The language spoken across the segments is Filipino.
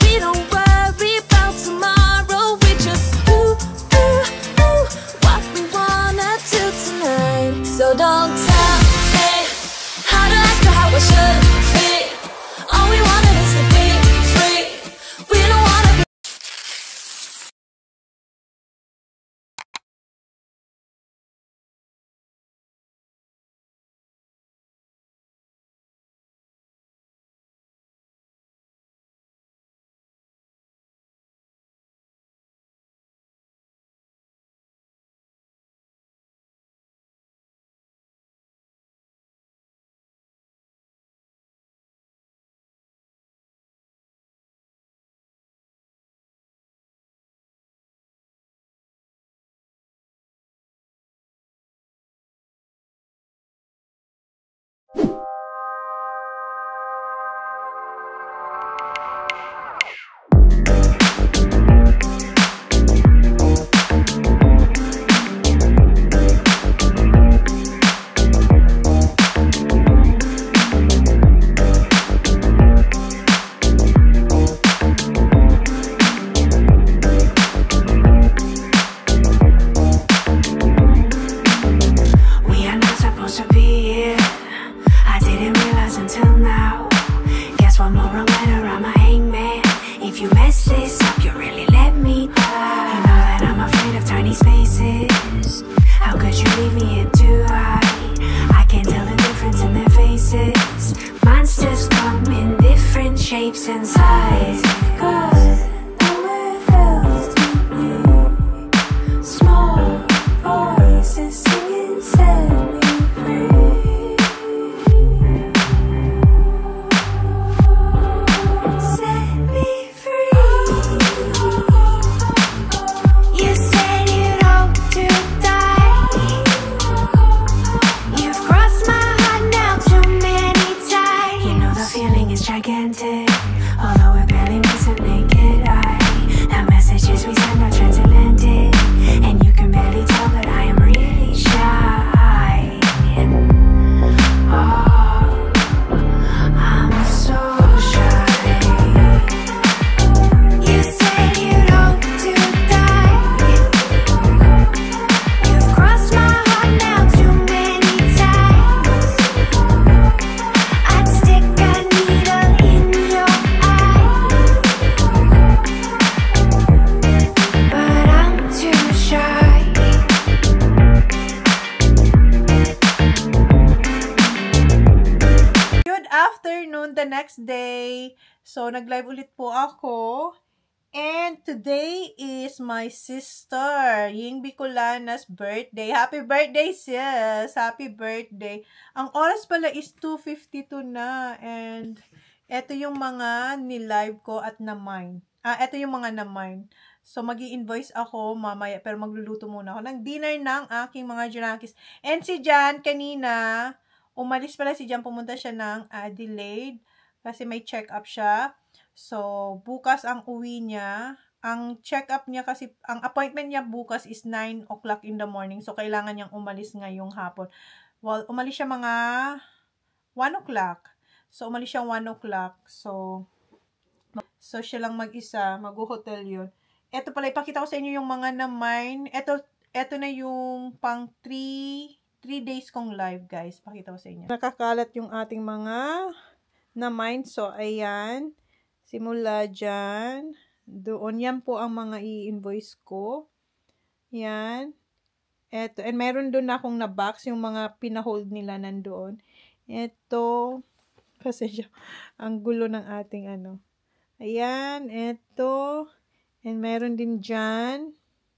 We don't worry about tomorrow. We just do what we wanna do tonight. So don't tell me how to act or how I should be. All we wanted is to be free. We don't wanna be. Shapes and sizes. Good, nowhere else to be. Small voices singing, set me free. Set me free. You said you'd hope to die. You've crossed my heart now too many times. You know the feeling is gigantic. Although it barely meets a naked eye, the messages we send are transatlantic, and you can barely tell that I am really shy. Oh, I'm so shy. You said you'd hope to die. You've crossed my heart now too many times. I'd stick a needle in your afternoon the next day. So, nag-live ulit po ako. And today is my sister, Ying Bicolana's birthday. Happy birthday, sis! Happy birthday. Ang oras pala is 2:52 na. And eto yung mga ni-live ko at na-mine. Eto yung mga na-mine. So, mag-i-invoice ako mamaya. Pero magluluto muna ako ng dinner ng aking mga junakis. And si Jan, kanina, umalis pala si Jan, pumunta siya ng Adelaide kasi may check-up siya. So, bukas ang uwi niya. Ang check-up niya kasi, ang appointment niya bukas is 9 o'clock in the morning. So, kailangan niyang umalis ngayong hapon. Well, umalis siya mga 1 o'clock. So, umalis siya 1 o'clock. So, siya lang mag-isa. Mag-hotel yun. Ito pala, ipakita ko sa inyo yung mga na-mine. Ito na yung pang 3 days kong live, guys. Pakita ko sa inyo. Nakakalat yung ating mga na-mine. So, ayan. Simula dyan. Doon. Yan po ang mga i-invoice ko. Yan. Eto. And meron doon akong na-box. Yung mga pinahold nila nandoon. Eto. Kasi ang gulo ng ating ano. Ayan. Eto. And meron din dyan.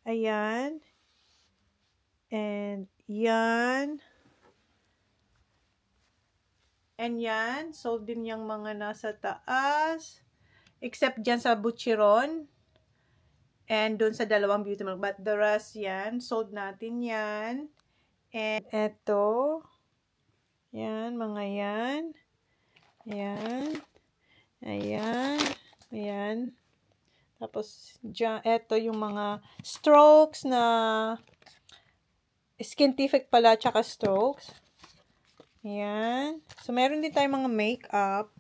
Ayan. And yan. And yan. Sold din yung mga nasa taas. Except dyan sa Butcheron. And dun sa dalawang beauty milk. But the rest yan. Sold natin yan. And eto. Yan. Mga yan. Ayan. Ayan. Ayan. Tapos dyan. Eto yung mga strokes na Skintific pala. Tsaka strokes. Ayan. So meron din tayong mga makeup.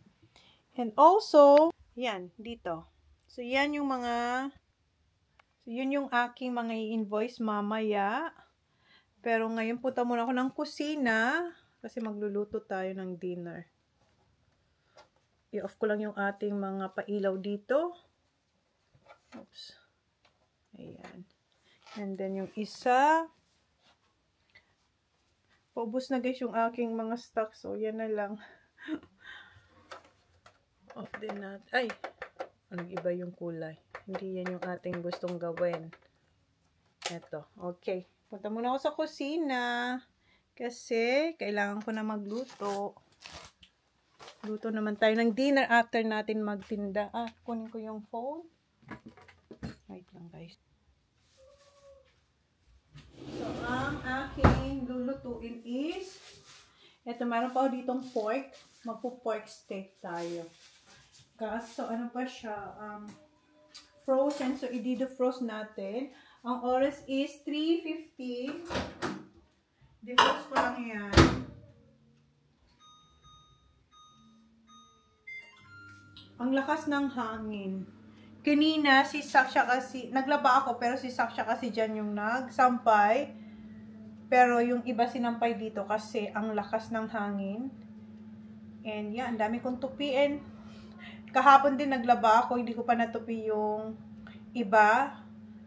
And also, yan, dito. So, yan yung mga, so, yun yung aking mga i-invoice mamaya. Pero ngayon, punta muna ako ng kusina kasi magluluto tayo ng dinner. I-off ko lang yung ating mga pailaw dito. Oops. Ayan. And then, yung isa, paubos na guys yung aking mga stock. So, yan na lang. Off din natin. Ay! Nag-iba yung kulay. Hindi yan yung ating gustong gawin. Eto. Okay. Punta muna ako sa kusina. Kasi, kailangan ko na magluto. Luto naman tayo ng dinner after natin magtinda. Kunin ko yung phone. Wait lang guys. So, ang aking lulutuin is, eto, meron pa ako ditong pork. Magpo-pork steak tayo. Kaso, ano pa siya, frozen. So, i-defrost natin. Ang oras is 3:15. Defrost ko lang yan. Ang lakas ng hangin. Kanina, si Saksha kasi, naglaba ako, pero si Saksha kasi dyan yung nagsampay. Pero yung iba sinampay dito kasi ang lakas ng hangin. And yan, ang dami kong tupiin. Kahapon din naglaba ako, hindi ko pa natupi yung iba.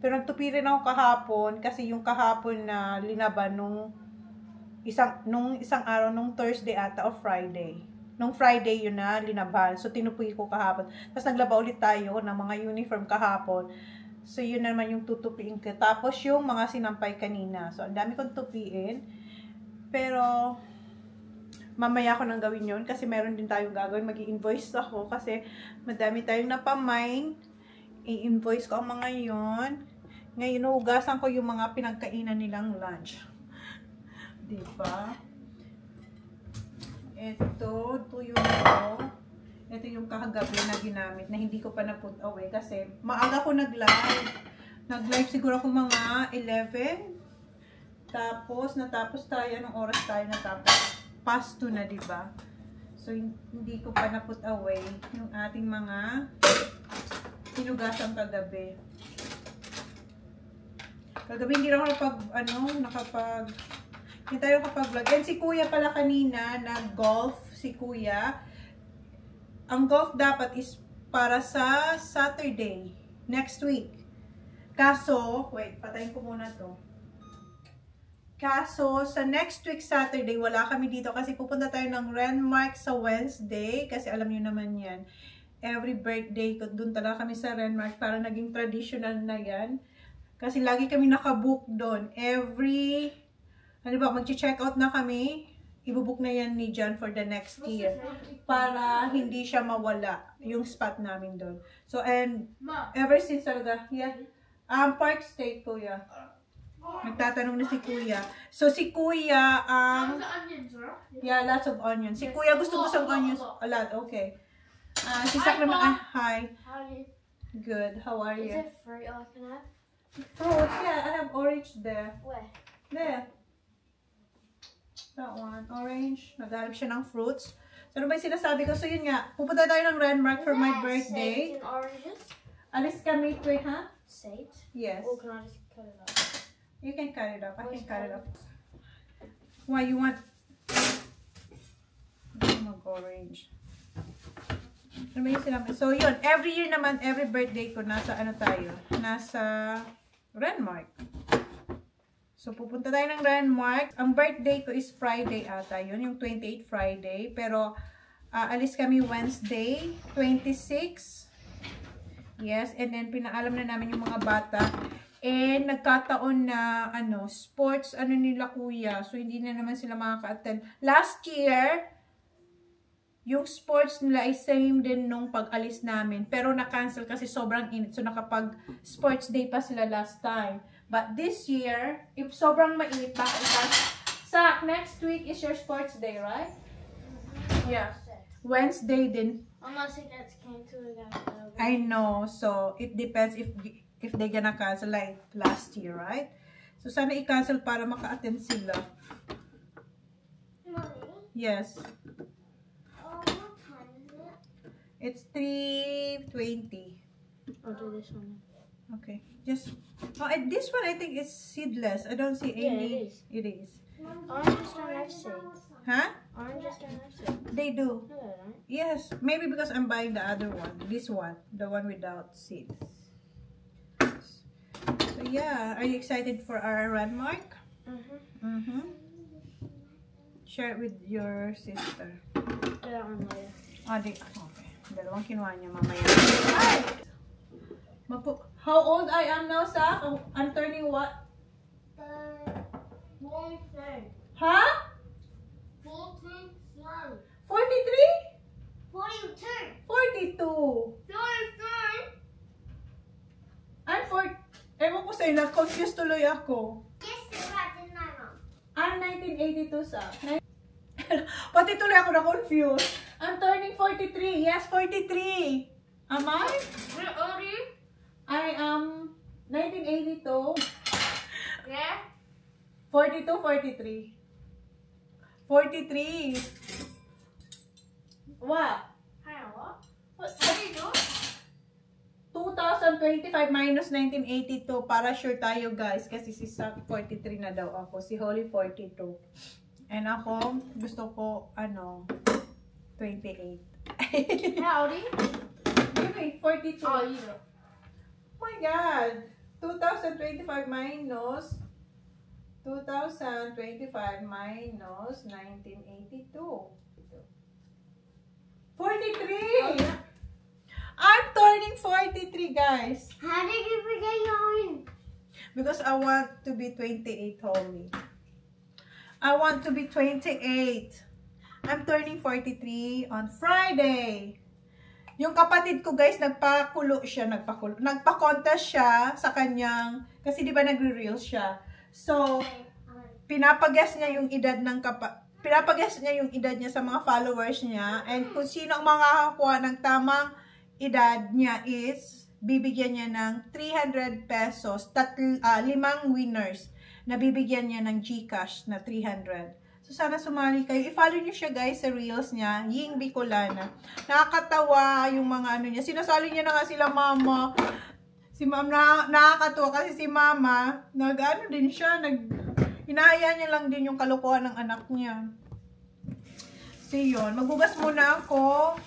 Pero nagtupi rin ako kahapon kasi yung kahapon na linaban nung isang araw, nung Thursday ata o Friday. Nung Friday yun na linaban. So tinupi ko kahapon. Tapos naglaba ulit tayo ng mga uniform kahapon. So yun naman yung tutupiin ko. Tapos yung mga sinampay kanina. So ang dami kong tupiin. Pero mamaya ko nang gawin yun kasi meron din tayong gagawin. Mag-i-invoice ako kasi madami tayong napamine. I-invoice ko ang mga yun. Ngayon, hugasan ko yung mga pinagkainan nilang lunch. Diba? Ito, tuyo ko. Ito yung kakagabi na ginamit na hindi ko pa na-put away kasi maaga ko nag-live. Nag-live siguro ako mga 11. Tapos, natapos tayo. Anong oras tayo natapos? Past 2 na, diba? So, hindi ko pa na-put away yung ating mga hinugasan kagabi. Kagabi hindi ako hindi tayo kapag-vlog. And si Kuya pala kanina, nag-golf si Kuya. Ang golf dapat is para sa Saturday, next week. Kaso, wait, patayin ko muna to. Kaso, sa next week Saturday, wala kami dito kasi pupunta tayo ng Renmark sa Wednesday. Kasi alam niyo naman yan. Every birthday, doon talaga kami sa Renmark para naging traditional na yan. Kasi lagi kami nakabook doon. Mag-check out na kami. Ibubook na yan ni John for the next year. Para hindi siya mawala yung spot namin doon. So, and ever since talaga, yeah. Park Steak, Kuya. Nagtatanong na si Kuya. So, si Kuya, yeah, lots of onions. Si Kuya gusto ng onions. A lot, okay. Si Sak naman, hi. Hi. Good, how are you? Is it fruit I can have? Fruits, yeah, I have orange there. Where? There. That one, orange. Naghanap siya ng fruits. So, ano ba yung sinasabi ko? So, yun nga, pupunta tayo ng Renmark for my birthday. Sage and oranges? Alis kami, ha? Sage? Yes. Or can I just cut it up? You can cut it up. I can cut it up. Why, you want mag-orange? Ano ba yung sinabi? So, yun. Every year naman, every birthday ko, nasa ano tayo? Nasa Renmark. So, pupunta tayo ng Renmark. Ang birthday ko is Friday ata. Yun, yung 28 Friday. Pero, alis kami Wednesday, 26. Yes, and then pinaalam na namin yung mga bata. And nagkataon na, sports, nila Kuya. So, hindi na naman sila makaka-attend. Last year, yung sports nila ay same din nung pag-alis namin. Pero na-cancel kasi sobrang init. So, nakapag-sports day pa sila last time. But this year, if sobrang mainit pa, Sak, next week is your sports day, right? Yeah. Wednesday din. Unless it gets canceled again. I know. So, it depends if they're gonna cancel like last year, right? So, sana i-cancel para maka-attend sila. Mommy? Yes. What time is it? It's 320. I'll do this one. Okay. Just this one I think is seedless. I don't see Yeah, any. it is. It is. Oranges don't have seeds. Huh? Oranges don't have seeds. They do. No, they don't. Yes. Maybe because I'm buying the other one. This one. The one without seeds. So yeah. Are you excited for our landmark? Share it with your sister. Do that one later. Okay. Dalawang kinuha niya mamaya. Ay! How old I am now, Sa? I'm turning what? 43. Huh? 43. 43? 42. 42. 43. I'm 4. Ewan ko sa'yo, na-confused tuloy ako. Yes, you're right. Didn't I, Mom? I'm 1982, Sa. Pati tuloy ako na-confused. I'm turning 43. Yes, 43. Am I? Where are you? I am 1982. Yeah. 42, 43. 43. What? Hang on, what? What? What are you doing? 2025 minus 1982. Para sure tayo, guys. Kasi si Sak 43 na daw ako. Si Holly 42. And ako, gusto ko, 28. How old are you? Give me, 42. Oh, you don't. Oh my God. 2025 minus 2025 minus 1982. 43! Oh, yeah. I'm turning 43, guys. How did you forget your own? Because I want to be 28, Holly. I want to be 28. I'm turning 43 on Friday. Yung kapatid ko, guys, nagpa-contest siya sa kanyang, kasi di ba nagre-reels siya. So, pinapagas niya yung edad niya sa mga followers niya, and kung sino ang makakakuha ng tamang edad niya is bibigyan niya ng 300 pesos, 5 winners na bibigyan niya ng GCash na 300. So, sana sumali kayo. I-follow niyo siya, guys, sa reels niya. Ying Bicolana. Nakakatawa yung mga niya. Sinasali niya na nga sila mama. Si ma'am nakakatawa kasi si mama, din siya, hinahaya niya lang din yung kalokohan ng anak niya. So, yun. Magbugas muna ako.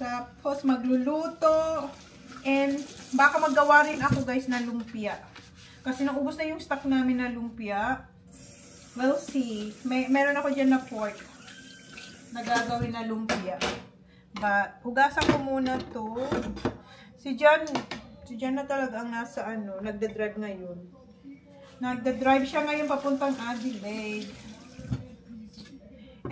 Tapos, magluluto. And, baka magawa rin ako, guys, na lumpia. Kasi naubos na yung stock namin na lumpia. We'll see. Meron ako dyan na pork. Nagagawin na lumpia. But, hugasan ko muna to. Si John na talaga ang nasa nagda-drive ngayon. Nagda-drive siya ngayon papuntang Adelaide.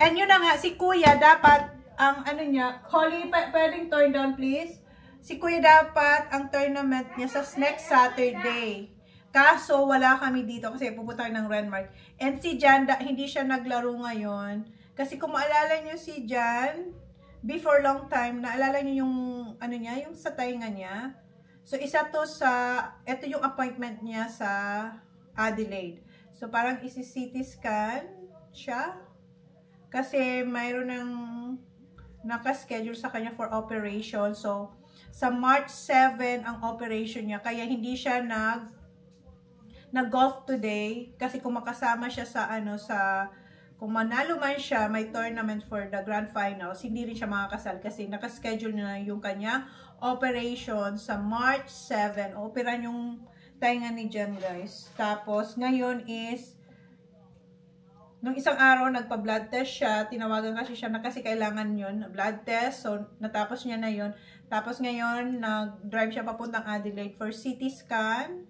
And yun na nga, si Kuya dapat, ang niya, Holly, pwedeng turn down please. Si Kuya dapat, ang tournament niya sa next Saturday. Kaso, wala kami dito kasi pupunta ng Renmark. And si Jan, hindi siya naglaro ngayon. Kasi kung maalala nyo si Jan, before long time, naalala nyo yung, yung sa tainga niya. So, isa to ito yung appointment niya sa Adelaide. So, parang isi-CT scan siya. Kasi mayroon ng nakaschedule sa kanya for operation. So, sa March 7 ang operation niya. Kaya hindi siya nag-golf today kasi kung makasama siya sa kung manalo man siya, may tournament for the grand finals, hindi rin siya makakasal kasi nakaschedule na yung kanya operation sa March 7. Operan yung tainga ni Jen, guys. Tapos, ngayon is nung isang araw, nagpa-blood test siya. Tinawagan kasi siya na kasi kailangan yun, blood test. So, natapos niya na yun. Tapos ngayon, nag-drive siya papuntang Adelaide for CT scan.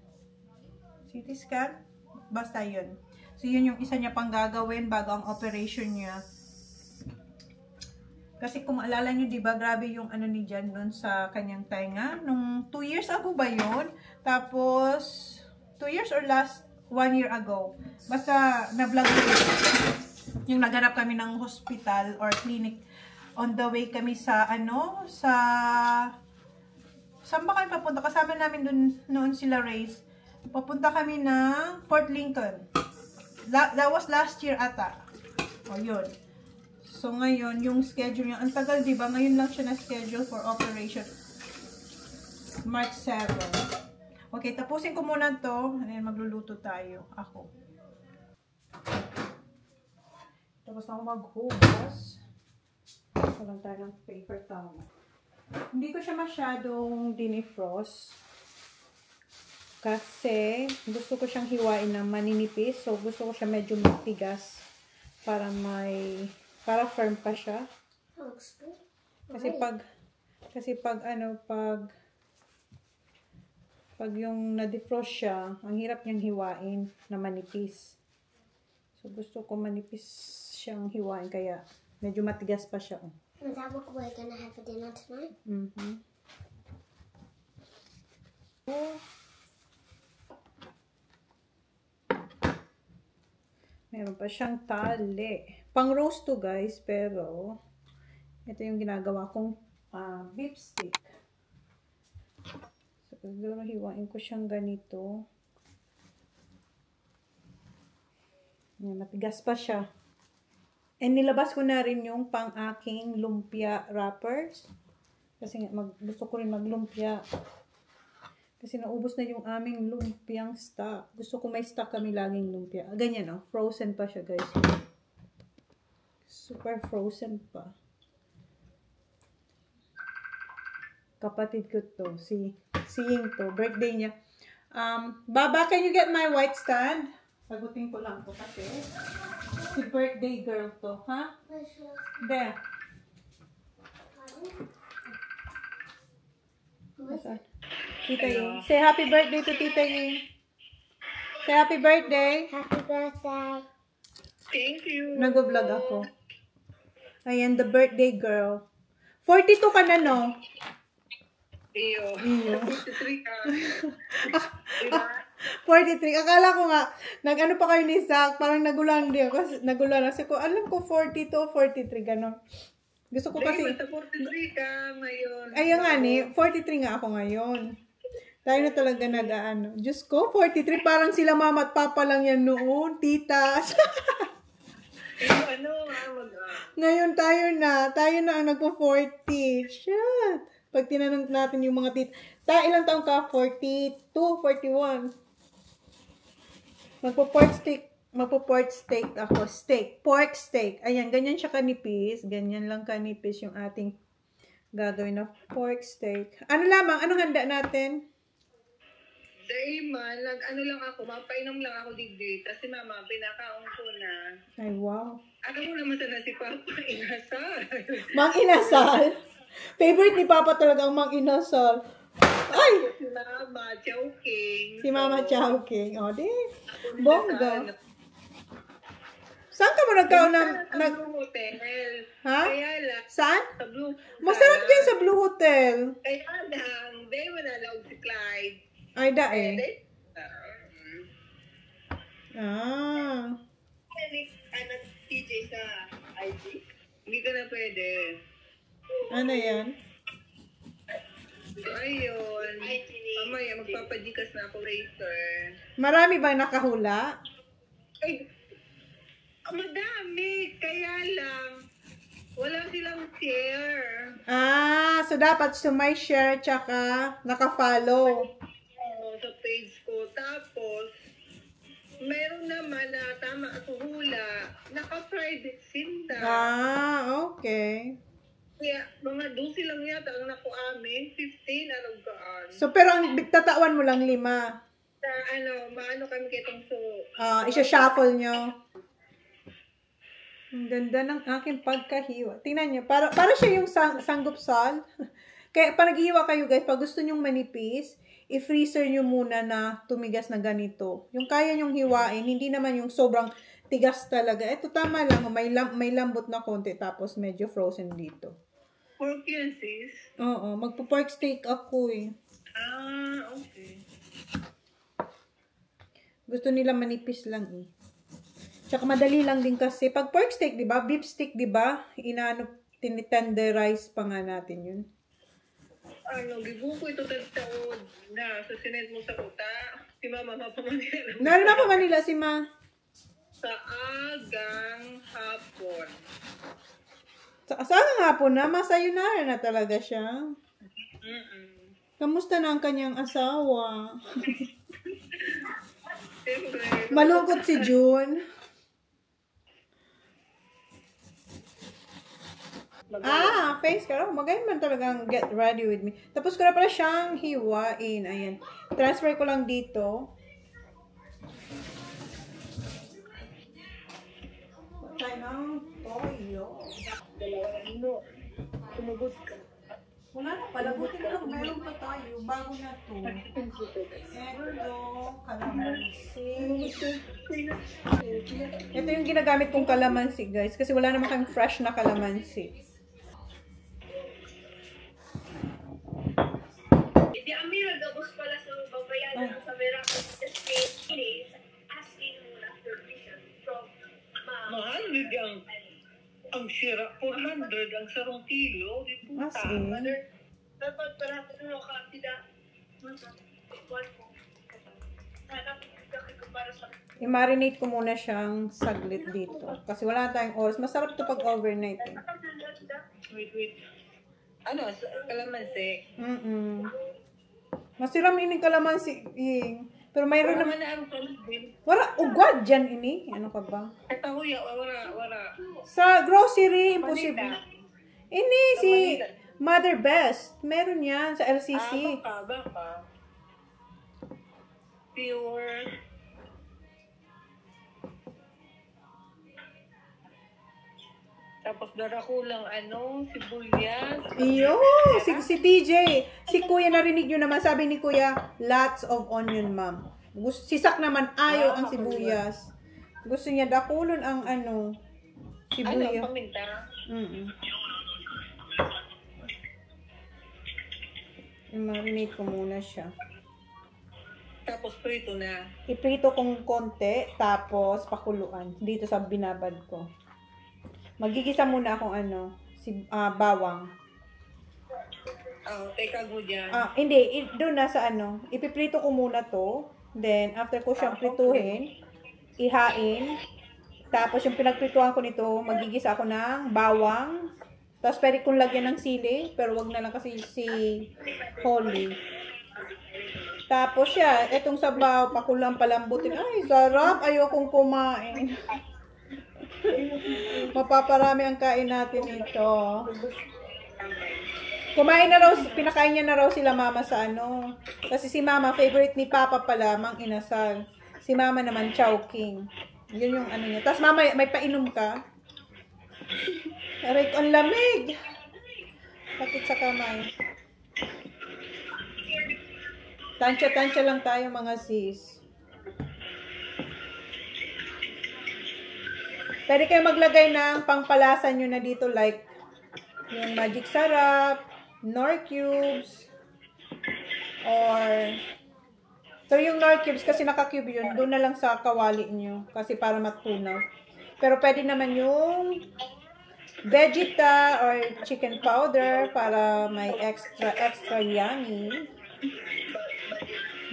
CT scan? Basta yun. So, yun yung isa niya pang gagawin bago ang operation niya. Kasi kung maalala nyo, diba, grabe yung ni Jan nun sa kanyang tainga. Nung 2 years ago ba yun? Tapos, 2 years or 1 year ago. Basta, na-vlog yung naghanap kami ng hospital or clinic. On the way kami sa, saan ba kami papunta? Kasama namin noon sila Race. Papunta kami ng Port Lincoln. That was last year ata. O, yun. So, ngayon, yung schedule niya, ang tagal, di ba? Ngayon lang siya na-schedule for operation. March 7. Okay, tapusin ko muna to. And magluluto tayo. Ako. Tapos ako maghugas. Walang tayo ng paper towel. Hindi ko siya masyadong dinifrost. Kasi gusto ko siyang hiwain na maninipis. So, gusto ko siya medyo matigas. Para firm pa siya. That looks good. Kasi pag yung na-defrost siya, ang hirap niyang hiwain na manipis. So, gusto ko manipis siyang hiwain, kaya medyo matigas pa siya. Is that what we're gonna have for dinner tonight? Meron pa siyang tali. Pang roast to, guys, pero ito yung ginagawa kong beef stick. So, siguro hiwain ko siyang ganito. Yan, matigas pa siya. And nilabas ko na rin yung pang-aking lumpia wrappers. Kasi gusto ko rin maglumpia. Kasi naubos na yung aming lumpiang stock. Gusto ko may stock kami laging lumpia. Ganyan, no? Frozen pa siya, guys. Super frozen pa. Kapatid ko to. Si Ying to. Birthday niya. Baba, can you get my white stand? Sagutin ko lang to kasi. Si birthday girl to. Ha? There. Tita Ying. Say happy birthday to Tita Ying. Say happy birthday. Happy birthday. Thank you. Nag-vlog ako. Ayan, the birthday girl. 42 ka na, no? Iyo. 43 ka. Diba? 43. Akala ko nga, nag-ano pa kayo ni Zach, parang nagulan din ako. Nagulan. Kasi ko, alam ko 42 o 43, gano'n. Gusto ko kasi... Basta 43 ka ngayon. Ayun nga ni, 43 nga ako ngayon. Tayo na talaga nag-ano. Diyos ko, 43, parang sila mama at papa lang yan noon, tita. Ngayon tayo na ang nagpo-40. Shit. Pag tinanong natin yung mga tita, ilang taong ka? 42, 41. Magpo-pork steak ako. Pork steak. Ayan, ganyan siya kanipis. Ganyan lang kanipis yung ating gagawin na pork steak. Ano lamang? Anong handa natin? Dahil man, lang ako, mapainom lang ako digdi. Tapos si mama, pinakaon ko na. Ay, wow. Alam mo naman sana si Papa, inasal. Mang Inasal? Favorite ni Papa talaga ang Mang Inasal. Ay! Si Mama, Chowking. Si Mama Chowking. O, di. Bongga. Saan ka mo nagkaon ng... Sa Blue Hotel. Ha? Kaya lang. Saan? Sa Blue Masarap din sa Blue Hotel. Kaya lang, they were allowed si Clyde. Ay, da eh. Anak TJ sa IG. Hindi ka na pwede. Ano yan? So, ayun. Mamaya, magpapadikas na ako later. Marami bang nakahula? Ay, madami. Kaya lang, wala silang share. So dapat may share tsaka naka-follow. Sa page ko. Tapos, meron naman na tama ako hula, naka-private sinda. Okay. Kaya, mga 12 lang yata ang naku amin, 15 alagaan. So, pero ang tatawan mo lang 5. Sa maano kami kitong so. Isa-shuffle nyo. Ang ganda ng aking pagkahiwa. Tingnan nyo, para siya yung sanggupsal. Kaya, pag naghihiwa kayo guys, pag gusto nyong manipis, i-freezer nyo muna na tumigas na ganito. Yung kaya nyong hiwain, hindi naman yung sobrang tigas talaga. Ito tama lang, may lambot na konti, tapos medyo frozen dito. Pork yan, sis? Oo, magpo-pork steak ako eh. Okay. Gusto nila manipis lang eh. Tsaka madali lang din kasi. Pag pork steak, di ba? Beef steak, di ba? Tinitenderize pa nga natin yun. Gibuko ito tagtaod na sa sinet mo sa uta. Si Mama Mapamanila. Naroon na pa Manila si Ma. Sa agang hapon. Sana nga po na, masayonara na talaga siya. Kamusta na ang kanyang asawa? Siyempre, Malungkot si June. Face ka. Magayon man talagang get ready with me. Tapos ko na pala siyang hiwain. Ayan. Transfer ko lang dito. Patay ng toyo. Wala na, palagutin lang. Meron pa tayo. Bago na to. Erdo, kalamansi. Ito yung ginagamit kong kalamansi, guys. Kasi wala naman kaming fresh na kalamansi. Hindi Amira, gabos pala sa babayaran sa Veracruz Estate is asking muna permission from mahal din ang sira. 400 ang sarong kilo. Di po As in. dapat para puno ka tidak one po. Hanap ko para sa I-marinate ko muna siyang saglit dito. Kasi wala tayong oras. Masarap to pag overnight eh. Wait. Ano? Kalamansi? Masiram ini kalamansi. Pero mayroon naman. na ang kalamansi. Wala, ugad dyan ini. Ano ka ba? Ito huya, wala. Sa grocery, imposible. Panita. Ini si Mother Best. Meron yan sa LCC. Baka. Pure. Tapos dara ko lang sibuyas. Iyo, si TJ. Si Kuya narinig nyo naman. Sabi ni Kuya, lots of onion, ma'am. Si Sak naman, ayaw ang sibuyas. Gusto niya dakulon ang sibuyas. Paminta? I-marinate ko muna siya. Tapos prito na. Iprito kong konti, tapos pakuluan. Dito sa binabad ko. Magigisa muna akong bawang. Teka mo dyan. Hindi, doon na sa ipiprito ko muna to. Then, after ko siyang prituhin, ihain. Tapos, yung pinagprituhan ko nito, magigisa ako ng bawang. Tapos, pwede kong lagyan ng sili, pero wag na lang kasi si Holly. Tapos, etong sabaw, pakulang palambutin. Ay, sarap! Ayokong kumain. Mapaparami ang kain natin ito. Kumain na raw, pinakain niya na raw sila mama sa Kasi si mama, favorite ni papa pala, mang inasal. Si mama naman, chowking. Yun yung niya. Tapos mama, may painom ka? Aray, ang lamig! Bakit sa kamay? Tansya-tansya lang tayo mga sis. Pwede kayo maglagay ng pangpalasa nyo na dito like yung magic sarap, Knorr cubes, pero yung Knorr cubes kasi naka-cube yun, doon na lang sa kawali nyo kasi para matunaw. Pero pwede naman yung Vegeta or chicken powder para may extra yummy.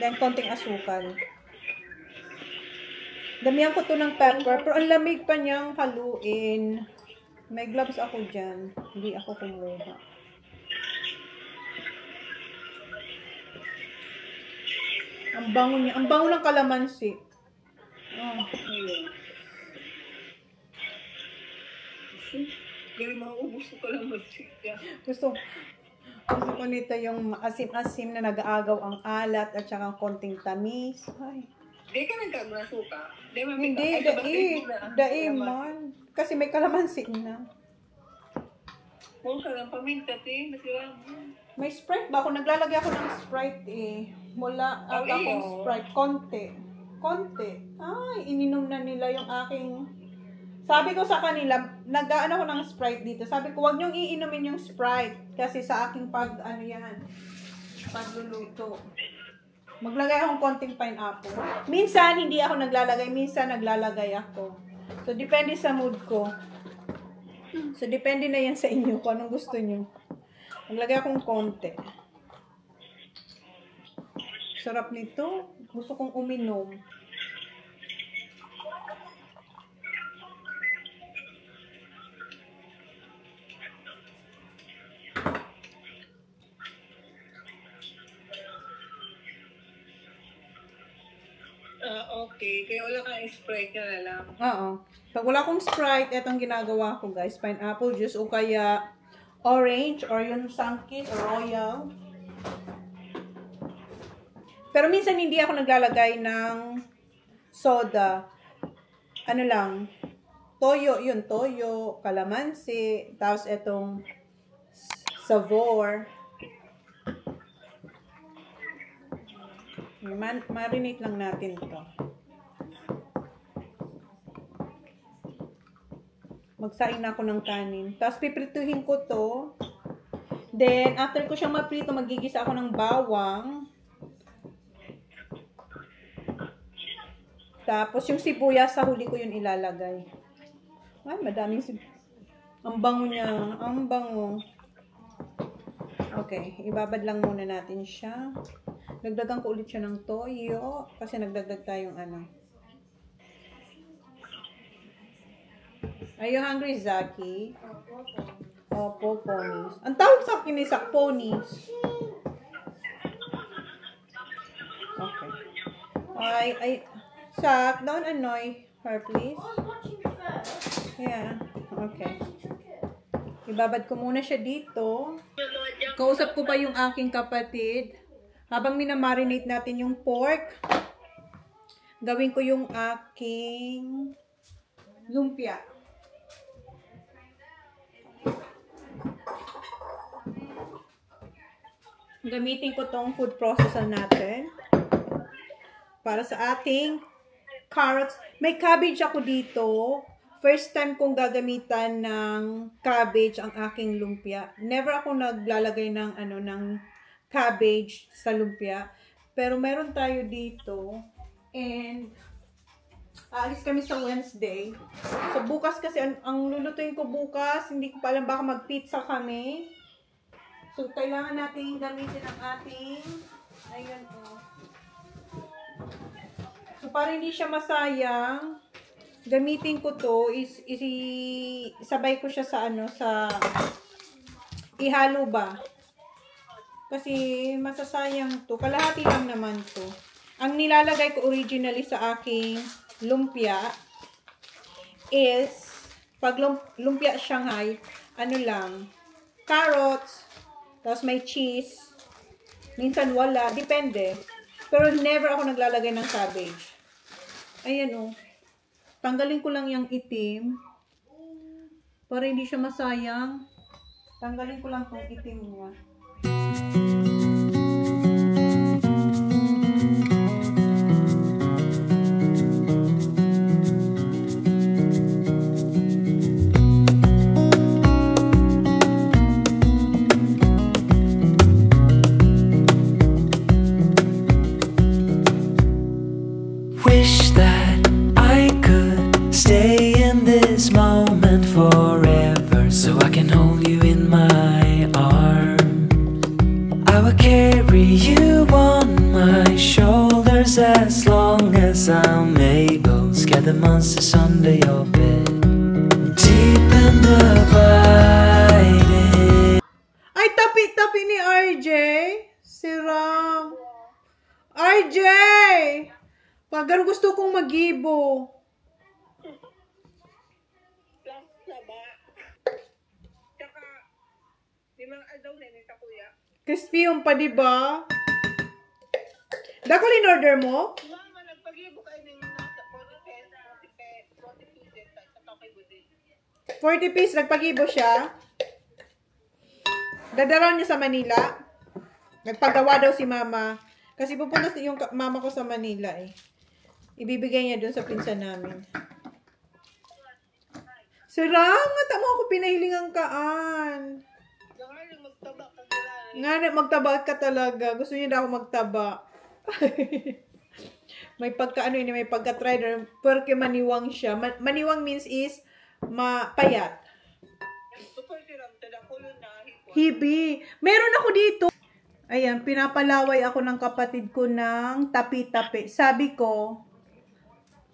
Then konting asukal. Damihan ko to ng pepper, pero ang lamig pa niyang haluin. May gloves ako dyan. Hindi ako kumuha. Ang bango niya. Ang bango ng kalamansi. Gawin mauubos ko kalamansi. Gusto ko nito yung asim-asim na nag-aagaw ang alat at saka konting tamis. Ay. Di ka nagkagasuka? Hindi, dai man. Kasi may kalamansi na. Huwag ka lang paminta, masira mo. May Sprite ba? Ako naglalagay ako ng Sprite Mula akong Sprite. Konti. Ay, ininom na nila yung aking... Sabi ko sa kanila, nag-ano ako ng Sprite dito. Sabi ko, wag niyong iinumin yung Sprite. Kasi sa aking pagluluto. Maglagay akong konting pineapple. Minsan, hindi ako naglalagay. Minsan, naglalagay ako. So, depende sa mood ko. So, depende na yan sa inyo kung anong gusto nyo. Maglagay akong konti. Sarap nito. Gusto kong uminom. Okay. Kaya wala kang Sprite ka na lang. Oo. Pag wala akong Sprite, etong ginagawa ko guys, pineapple juice o kaya orange or yung Sunkist or Royal. Pero minsan hindi ako naglalagay ng soda. Ano lang, toyo, yun, toyo, kalamansi, tapos etong Savor. Marinate lang natin to. Magsaing na ako ng kanin. Tapos piprituhin ko to. Then, after ko siyang maprito, magigisa ako ng bawang. Tapos, yung sibuyas, sa huli ko yun ilalagay. Ay, madaming sibuyas. Ang bango niya. Ang bango. Okay, ibabad lang muna natin siya. Dagdagan ko ulit siya ng toyo. Kasi nagdagdag tayong ano. Are you hungry, Zaki? Opo, ponies. Ang tawag sa akin is ponies. Okay. Zach, don't annoy her, please. Yeah, okay. Ibabad ko muna siya dito. Kausap ko pa yung aking kapatid. Habang minamarinate natin yung pork, gawin ko yung aking lumpia. Gamitin ko tong food processor natin para sa ating carrots. May cabbage ako dito. First time kong gagamitan ng cabbage ang aking lumpia. Never ako naglalagay ng ng cabbage sa lumpia. Pero meron tayo dito. And aalis kami sa Wednesday. So bukas kasi ang lulutuin ko bukas, hindi ko pa alam, baka mag-pizza kami. So, kailangan natin gamitin ang ating, ayan o. So, para hindi siya masayang, gamitin ko to, sabay ko siya sa ihalo ba? Kasi, masasayang to. Kalahati lang naman to. Ang nilalagay ko originally sa aking lumpia is, pag lumpia Shanghai, carrots, tapos may cheese. Minsan wala. Depende. Pero never ako naglalagay ng cabbage. Ayan o. Tanggalin ko lang yung itim. Para hindi siya masayang. Tanggalin ko lang itong itim niya. Wish that I could stay in this moment forever, so I can hold you in my arms. I will carry you on my shoulders as long as I'm able. Scare the monsters under your bed, deep and abiding. Ay, tapi-tapi ni RJ. Si Ram. RJ! Pagano gusto kong mag-ibo. Plus na ba? Tsaka, di mga adaw na nita kuya. Crispy yung pa, diba? Dako in-order mo? Mama, nagpag-ibo kayo ng nasa 40 pesos sa Tokay Budin. 40 piece, nagpag-ibo siya. Dadaraw niya sa Manila. Nagpagawa daw si mama. Kasi pupunta yung mama ko sa Manila eh. Ibibigay niya dun sa pinsan namin. Sarang, tama ako pinahilingan kaan. Nga magtaba ka talaga. Gusto niya na ako magtaba. May pagka may pagka-try. Porque maniwang siya. Maniwang means is mapayat. Hibi. Meron ako dito. Ayan, pinapalaway ako ng kapatid ko ng tapi-tapi. Sabi ko,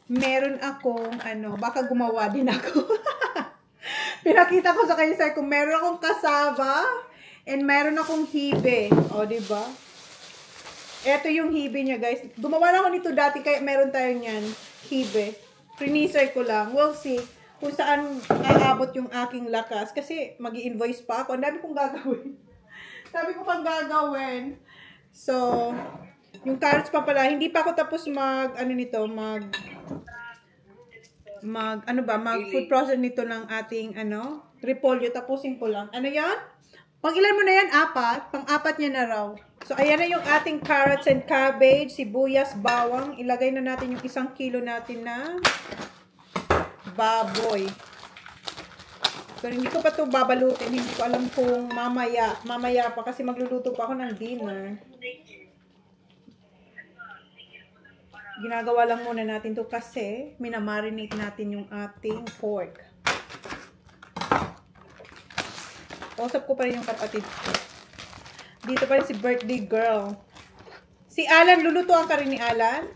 meron akong, baka gumawa din ako. Pinakita ko sa kanya, sabi ko, meron akong kasaba, and meron akong hibe. O, diba? Ito yung hibe niya, guys. Gumawa lang ako nito dati, kaya meron tayo niyan. Hibe. Freezer ko lang. We'll see kung saan aabot yung aking lakas. Kasi mag-i-invoice pa ako. Ang dami kong gagawin. Sabi ko pang gagawin. So, yung carrots pa pala. Hindi pa ako tapos mag-food process nito ng ating, repolyo. Tapusin ko lang. Ano yan? Pang ilan mo na yan? 4? Pang-4 niya na raw. So, ayan na yung ating carrots and cabbage, sibuyas, bawang. Ilagay na natin yung 1 kilo natin na baboy. So, hindi ko pa ito babalutin. Hindi ko alam kung mamaya. Mamaya pa kasi magluluto pa ako ng dinner. Ginagawa lang muna natin to kasi minamarinate natin yung ating pork. Kausap ko pa rin yung kapatid ko. Dito pa rin si birthday girl. Si Alan, lulutuan ka rin ni Alan?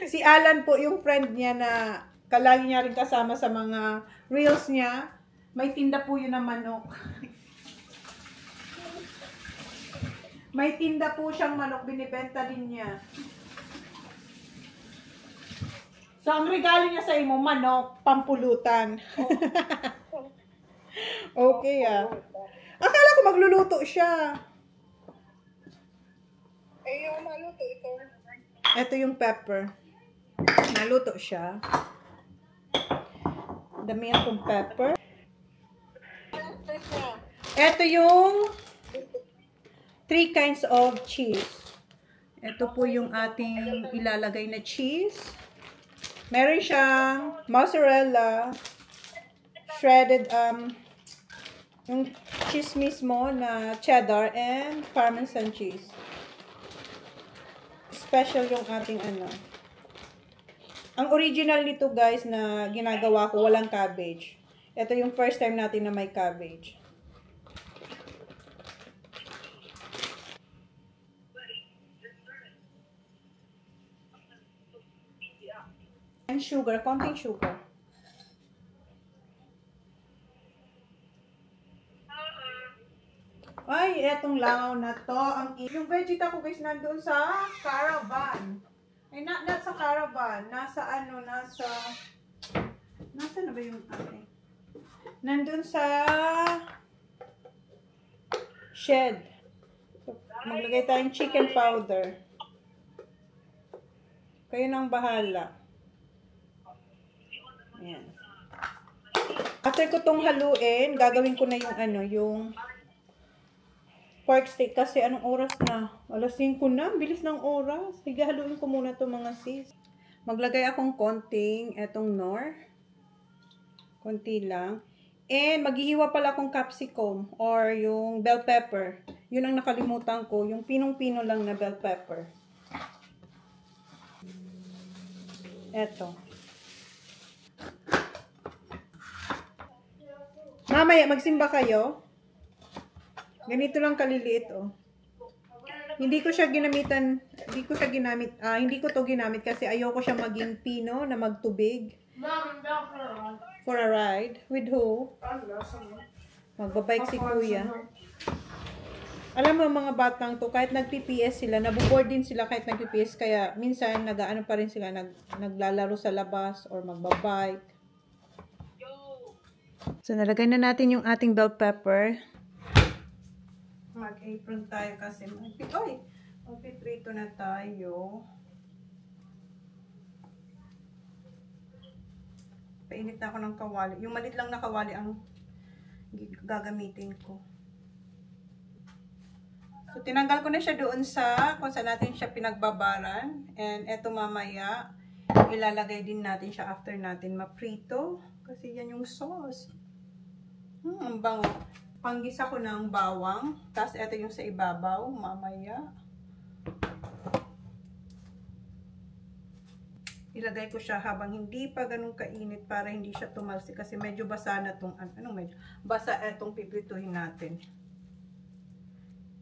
Si Alan po, yung friend niya na kalagi niya rin kasama sa mga reels niya. May tinda po yun ng manok. May tinda po siyang manok, binibenta din niya. So, ang regalo niya sa imo, manok, pampulutan. Okay, Akala ko magluluto siya. yung maluto ito. Ito yung pepper. Naluto siya. Damihan kong pepper. Ito yung 3 kinds of cheese. Ito po yung ating ilalagay na cheese. Meron siyang mozzarella, shredded, yung cheese mismo na cheddar and parmesan cheese. Special yung ating Ang original nito guys na ginagawa ko, walang cabbage. Ito yung first time natin na may cabbage. And sugar, konting sugar. Ay, etong langaw na to. Yung vegeta ko guys, nandun sa caravan. Ay, not sa caravan. Nasa na ba yung ating? Nandun sa shed. So, maglagay tayong chicken powder. Kayo nang bahala. Ayan. After ko tong haluin, gagawin ko na yung yung pork steak kasi anong oras na? Alas 5 na, bilis ng oras. Sige, haluin ko muna to mga sis. Maglagay akong konting etong nor. Konti lang. And maghihiwa pala akong capsicum or yung bell pepper. Yun ang nakalimutan ko, yung pinong-pino lang na bell pepper. Eto. Mamaya, magsimba kayo. Ganito lang kaliliit, Hindi ko to ginamit kasi ayoko siya maging pino na magtubig. For a ride. With who? Magbabike si kuya. Alam mo mga batang to, kahit nag-PPS sila, nabuboard din sila kahit nag-PPS, kaya minsan nag-aano pa rin sila, naglalaro sa labas or magbabike. So, nalagay na natin yung ating bell pepper. Mag-apron tayo kasi magpiprito na tayo. Painit na ako ng kawali. Yung malit lang na kawali ang gagamitin ko. So, tinanggal ko na siya doon sa kung saan natin siya pinagbabaran. And eto mamaya, ilalagay din natin siya after natin maprito. Kasi yan yung sauce. Ang bango. Panggisa ko ng bawang. Tapos ito yung sa ibabaw. Mamaya. Ilagay ko siya habang hindi pa ganun kainit para hindi siya tumalsi. Kasi medyo basa na itong, basa itong piprituhin natin.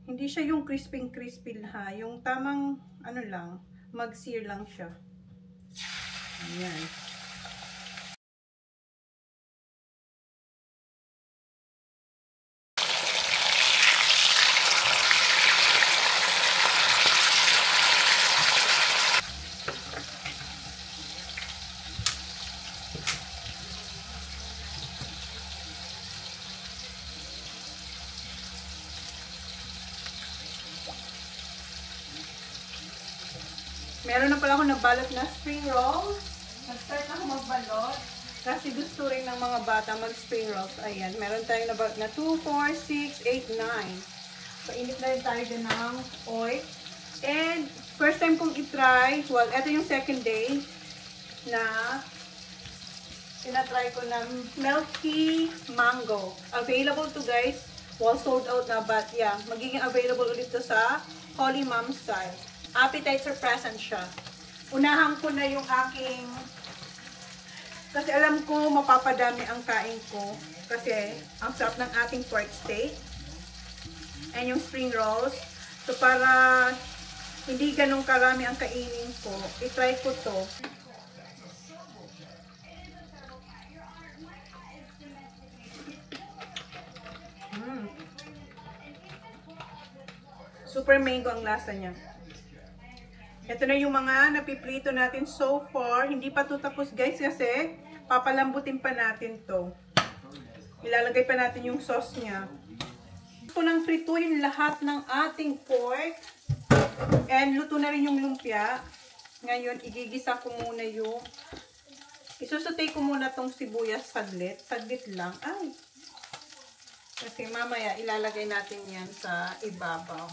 Hindi siya yung crispy ha. Yung tamang, lang, mag-sear lang siya. Ayan. Meron na pala ako nabalot na spring rolls. Nag-start ako magbalot. Kasi gusto rin ng mga bata mag-spring rolls. Ayan, meron tayong nabalot na 2, 4, 6, 8, 9. Painit na rin tayo din ng oil. And, first time kong itry, well, ito yung second day na tinatry ko na milky mango. Available to guys. Well, sold out na, but yeah, magiging available ulit to sa Holy Mom style. Appetizer present siya. Unahan ko na yung aking, kasi alam ko mapapadami ang kain ko. Kasi ang sarap ng ating pork steak. And yung spring rolls. So para hindi ganun karami ang kainin ko, itry ko to. Super mango ang lasa niya. Ito na yung mga napiprito natin so far. Hindi pa ito tapos guys kasi papalambutin pa natin to. Ilalagay pa natin yung sauce niya. Gusto nang frituhin lahat ng ating pork. And luto na rin yung lumpia. Ngayon, igigisa ko muna yung... Isusutay ko muna tong sibuyas saglit. Saglit lang. Ay! Kasi mamaya ilalagay natin yan sa ibabaw.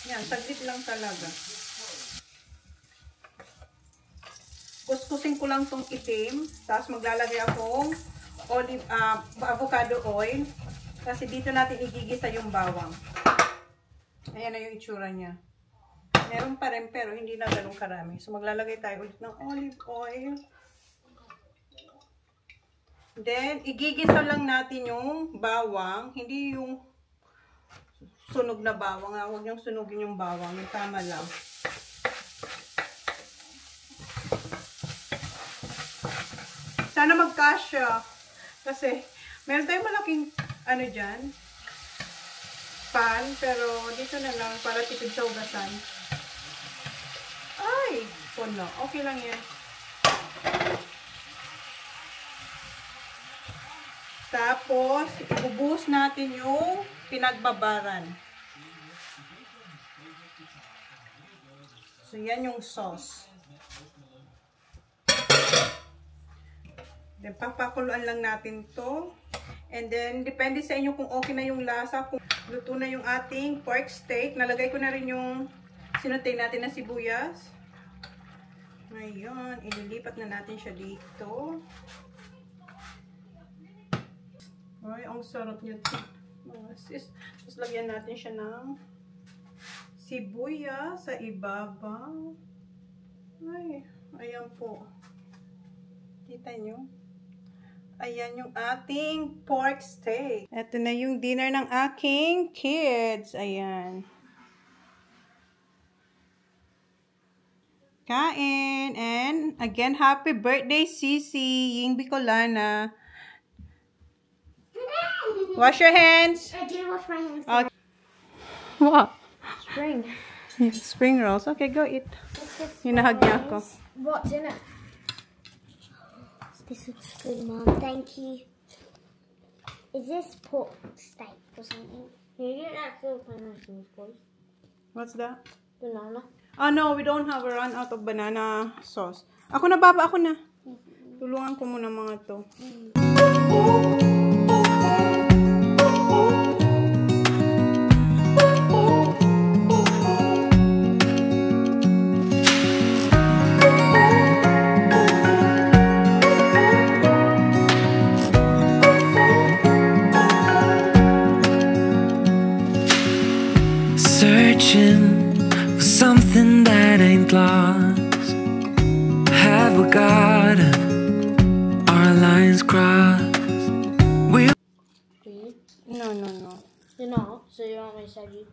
Yan, saglit lang talaga. Kuskusin ko lang tong itim. Tapos maglalagay akong avocado oil. Kasi dito natin igigisa yung bawang. Ayan na yung itsura niya. Meron pa rin pero hindi na ganun karami. So maglalagay tayo ulit ng olive oil. Then, igigisa lang natin yung bawang. Hindi yung sunog na bawang. Huwag niyong sunugin yung bawang. Yung tama lang. Sana magkasya. Kasi, meron tayong malaking, ano dyan, pan. Pero, dito na lang para tipid sa ugasan. Ay! Puno. Okay lang yan. Tapos, ibubuhos natin yung pinagbabaran. So, yan yung sauce. Then, papakuluan lang natin to. And then, depende sa inyo kung okay na yung lasa. Kung luto na yung ating pork steak. Nalagay ko na rin yung sinutay natin na sibuyas. Ngayon, ililipat na natin siya dito. Ay, ang sarap niya. Tapos lagyan natin siya ng sibuyas sa ibabaw. Ay, ayan po. Kita nyo? Ayan yung ating pork steak. Ito na yung dinner ng aking kids. Ayan. Kain. And again, happy birthday, Sisi. Ying Bicolana. Wash your hands. I did wash my hands. Okay. What? Spring. Spring rolls. Okay, go eat. Hinahag niya ako. What's in it? This looks good, Mom. Thank you. Is this pork steak or something? Can you get that for pineapples, please? What's that? Banana. Oh no, we don't have a run out of banana sauce. Ako na, Baba. Ako na. Tulungan ko muna mga to. Searching for something that ain't lost. Have we got our lines crossed? No. You're not, so you want me to save you?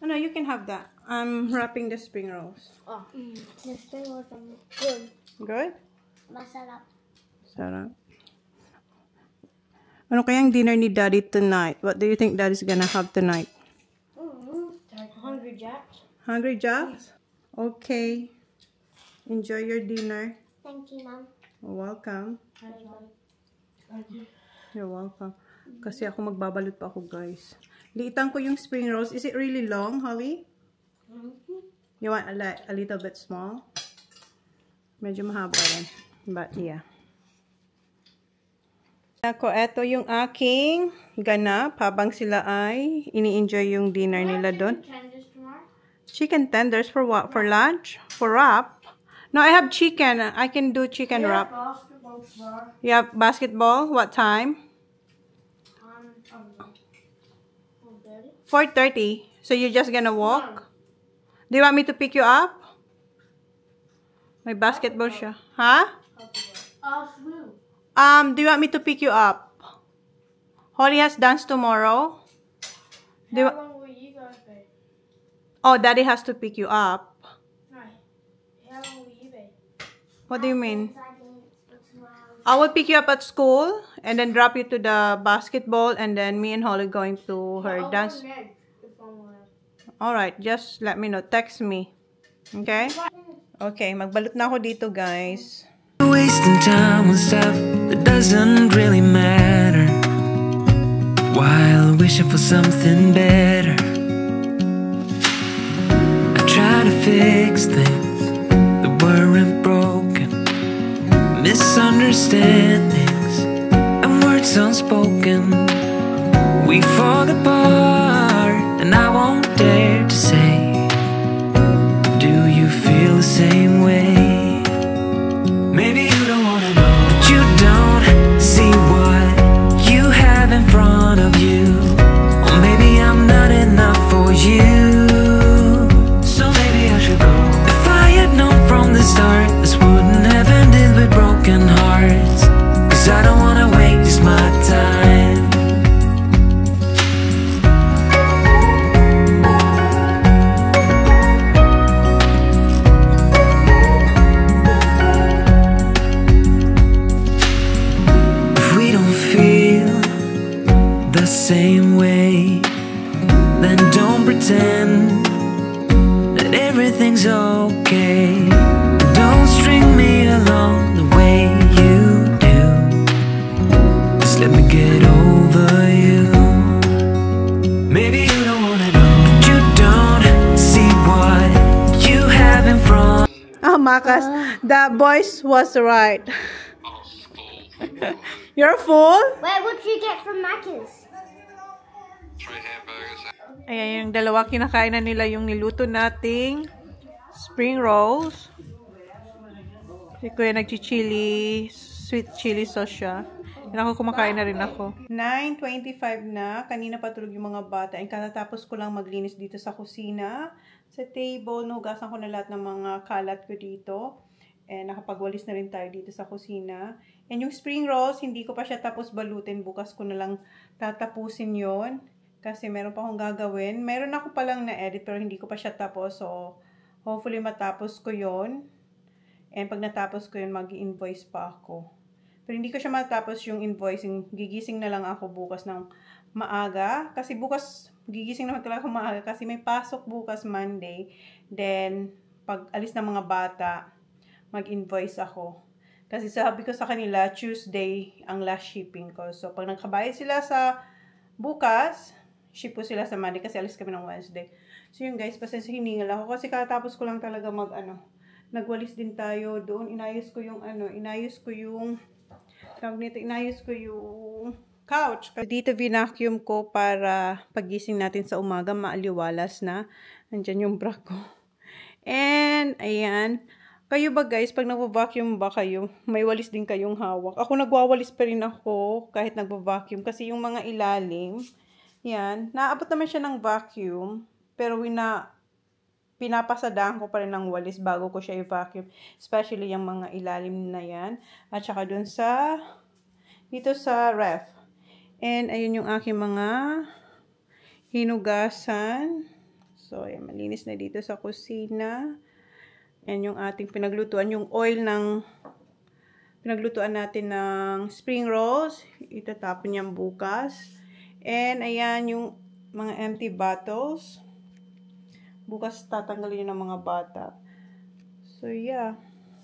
Oh, no, you can have that. I'm wrapping the spring rolls. Oh. The spring rolls are good. Good? Masarap. Sarap. Ano kayang dinner ni Daddy tonight? What do you think Daddy's gonna have tonight? Hungry Jacks. Hungry Jacks? Okay. Enjoy your dinner. Thank you, Mom. Welcome. You're welcome. Kasi ako magbabalot pa ako, guys. Liitan ko yung spring rolls. Is it really long, Holly? You want a little bit small? Medyo mahaba yan. But yeah. Ako, eto yung aking ganap habang sila ay ini-enjoy yung dinner nila doon. Chicken tenders for what? For lunch? For wrap? No, I have chicken. I can do chicken wrap. You have basketball? What time? 4:30. So you're just gonna walk? Do you want me to pick you up? May basketball siya. Huh? Do you want me to pick you up? Holly has dance tomorrow. How long will you guys be? Oh, Daddy has to pick you up. No. How long will you be? What do you mean? I will pick you up at school and then drop you to the basketball, and then me and Holly going to her dance. Alright, just let me know. Text me. Okay? Okay, magbalot na ako dito, guys. Wasting time on stuff that doesn't really matter, while wishing for something better. I try to fix things that weren't broken, misunderstandings and words unspoken. We fall apart and I won't dare to say, do you feel the same way? Maybe you don't wanna know, you don't see what you have in front of you, or maybe I'm not enough for you. So maybe I should go. If I had known from the start, this wouldn't have ended with broken hearts, 'cause I don't wanna waste my time. Same way, then don't pretend that everything's okay. Don't string me along the way you do. Just let me get over you. Maybe you don't wanna know, you don't see what you have in front. Oh, Marcus, that voice was right. You're full? Wait, what did you get from Macca's? Ayan, yung dalawa kinakain na nila yung niluto nating spring rolls. Si Kuya nagchichili, sweet chili sauce siya. Yan ako, kumakain na rin ako. 9:25 na. Kanina patulog yung mga bata. And katatapos ko lang maglinis dito sa kusina. Sa table, nugasan ko na lahat ng mga kalat ko dito. And nakapagwalis na rin tayo dito sa kusina. And yung spring rolls, hindi ko pa siya tapos balutin. Bukas ko na lang tatapusin yon. Kasi meron pa akong gagawin. Meron ako palang na-edit pero hindi ko pa siya tapos. So, hopefully matapos ko yon. And pag natapos ko yun, mag-invoice pa ako. Pero hindi ko siya matapos yung invoicing. Gigising na lang ako bukas ng maaga. Kasi bukas, gigising naman talaga ako maaga. Kasi may pasok bukas Monday. Then, pag alis ng mga bata, mag-invoice ako. Kasi sabi ko sa kanila, Tuesday ang last shipping ko. So, pag nagkabayad sila sa bukas, ship po sila sa Monday kasi alis kami ng Wednesday. So yun guys, pasensya hiningal ako kasi katapos ko lang talaga nagwalis din tayo doon. Inayos ko yung couch. Dito vinacuum ko para pagising natin sa umaga maaliwalas na. Nandyan yung bra ko. And ayan, kayo ba guys, pag nagva-vacuum ba kayo, may walis din kayong hawak? Ako nagwawalis pa rin ako kahit nagva-vacuum kasi yung mga ilalim, yan, naabot naman siya ng vacuum, pero pinapasadahan ko pa rin ng walis bago ko siya i-vacuum. Especially yung mga ilalim na yan. At saka dun dito sa ref. And ayun yung aking mga hinugasan. So, ayan, malinis na dito sa kusina. Yan yung ating pinaglutuan. Yung oil ng pinaglutuan natin ng spring rolls. Itatapon yan bukas. And ayan yung mga empty bottles. Bukas tatanggalin yun ng mga bata. So yeah.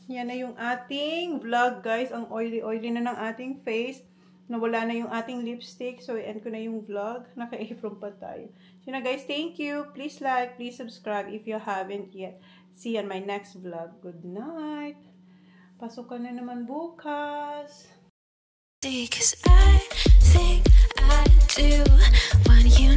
Yan na yung ating vlog guys. Ang oily-oily na ng ating face. nawala na yung ating lipstick. So, end ko na yung vlog. Naka-apron pa tayo. So, na guys, thank you. Please like, please subscribe if you haven't yet. See you on my next vlog. Good night. Pasok ka na naman bukas. Because I think I do when you